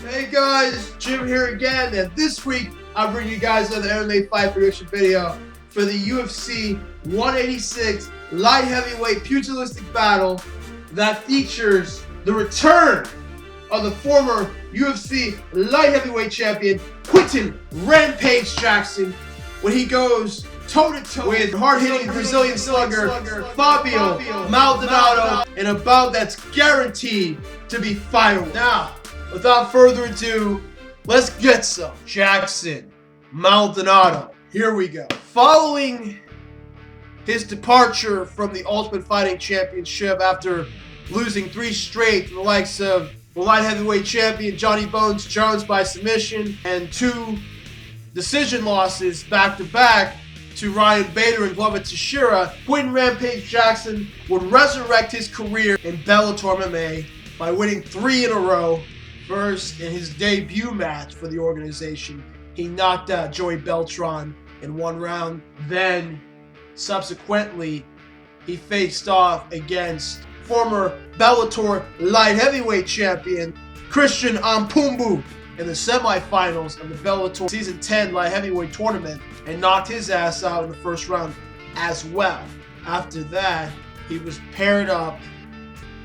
Hey guys, Jim here again, and this week I bring you guys another MMA fight prediction video for the UFC 186 light heavyweight pugilistic battle that features the return of the former UFC light heavyweight champion Quinton Rampage Jackson when he goes toe-to-toe with hard-hitting Brazilian Slugger Fabio Maldonado in a bout that's guaranteed to be fireworks. Now, without further ado, let's get some Jackson-Maldonado. Here we go. Following his departure from the Ultimate Fighting Championship after losing 3 straight to the likes of the light heavyweight champion Johnny Bones Jones by submission and 2 decision losses back-to-back to Ryan Bader and Glover Teixeira, Quinton Rampage Jackson would resurrect his career in Bellator MMA by winning 3 in a row. First, in his debut match for the organization, he knocked out Joey Beltran in 1 round. Then, subsequently, he faced off against former Bellator light heavyweight champion Christian Ampumbu in the semifinals of the Bellator Season 10 light heavyweight tournament and knocked his ass out in the first round as well. After that, he was paired up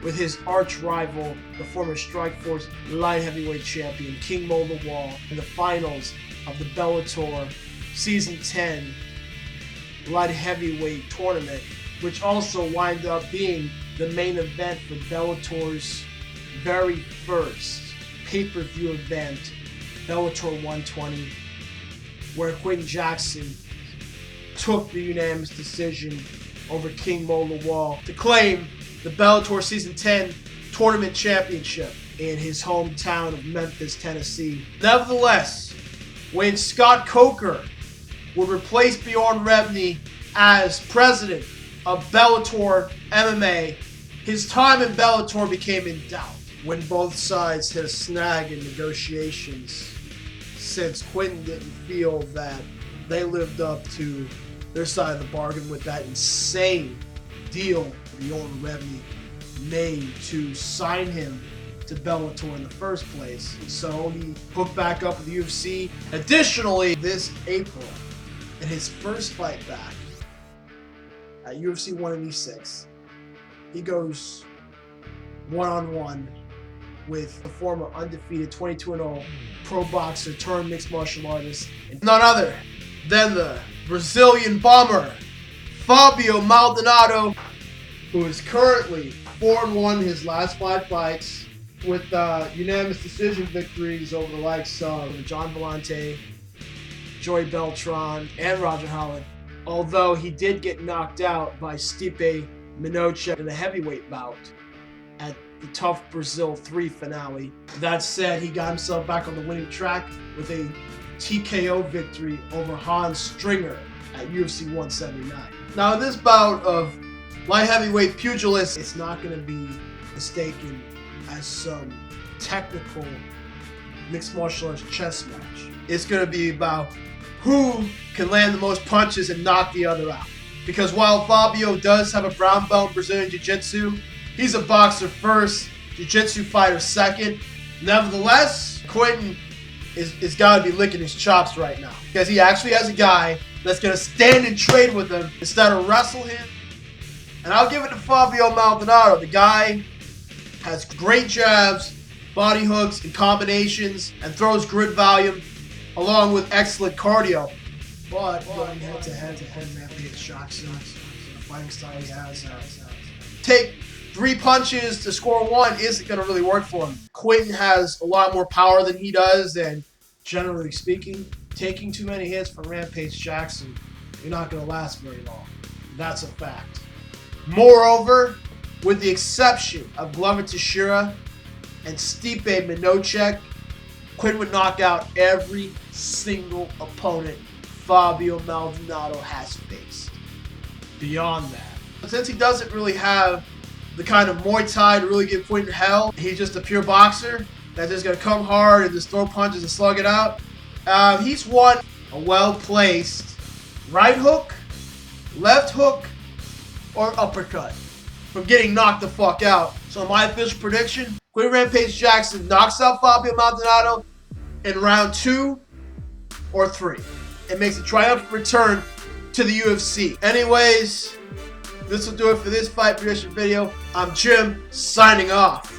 with his arch rival, the former Strikeforce light heavyweight champion King Mo Lawal in the finals of the Bellator Season 10 light heavyweight tournament, which also wound up being the main event for Bellator's very first pay-per-view event, Bellator 120, where Quinton Jackson took the unanimous decision over King Mo Lawal to claim the Bellator Season 10 Tournament Championship in his hometown of Memphis, Tennessee. Nevertheless, when Scott Coker would replace Bjorn Rebney as president of Bellator MMA, his time in Bellator became in doubt when both sides hit a snag in negotiations, since Quinton didn't feel that they lived up to their side of the bargain with that insane deal Bjorn Rebney made to sign him to Bellator in the first place. So he hooked back up with the UFC. Additionally, this April, in his first fight back at UFC 186, he goes one-on-one with the former undefeated 22-0 pro boxer turned mixed martial artist, and none other than the Brazilian bomber Fabio Maldonado, who is currently 4-1 in his last 5 fights with unanimous decision victories over the likes of John Vellante, Joey Beltran, and Roger Holland, although he did get knocked out by Stipe Miocic in the heavyweight bout at the Tough Brazil 3 finale. That said, he got himself back on the winning track with a TKO victory over Hans Stringer at UFC 179. Now, in this bout of light heavyweight pugilists, it's not going to be mistaken as some technical mixed martial arts chess match. It's going to be about who can land the most punches and knock the other out. Because while Fabio does have a brown belt in Brazilian Jiu-Jitsu, he's a boxer first, Jiu-Jitsu fighter second. Nevertheless, Quinton is got to be licking his chops right now, because he actually has a guy that's going to stand and trade with him instead of wrestle him. And I'll give it to Fabio Maldonado. The guy has great jabs, body hooks, and combinations, and throws grit volume, along with excellent cardio. But going head-to-head Rampage Jackson, the fighting style he has, take 3 punches to score 1 isn't going to really work for him. Quinton has a lot more power than he does, and generally speaking, taking too many hits from Rampage Jackson, you're not going to last very long. That's a fact. Moreover, with the exception of Glover Teixeira and Stipe Miocic, Quinton would knock out every single opponent Fabio Maldonado has faced. Beyond that, since he doesn't really have the kind of Muay Thai to really give Quinton hell, he's just a pure boxer that's just going to come hard and just throw punches and slug it out. He's won a well-placed right hook, left hook, or uppercut from getting knocked the fuck out. So my official prediction, Quinton Rampage Jackson knocks out Fabio Maldonado in round 2 or 3 and makes a triumphant return to the UFC. Anyways, this will do it for this fight prediction video. I'm Jim, signing off.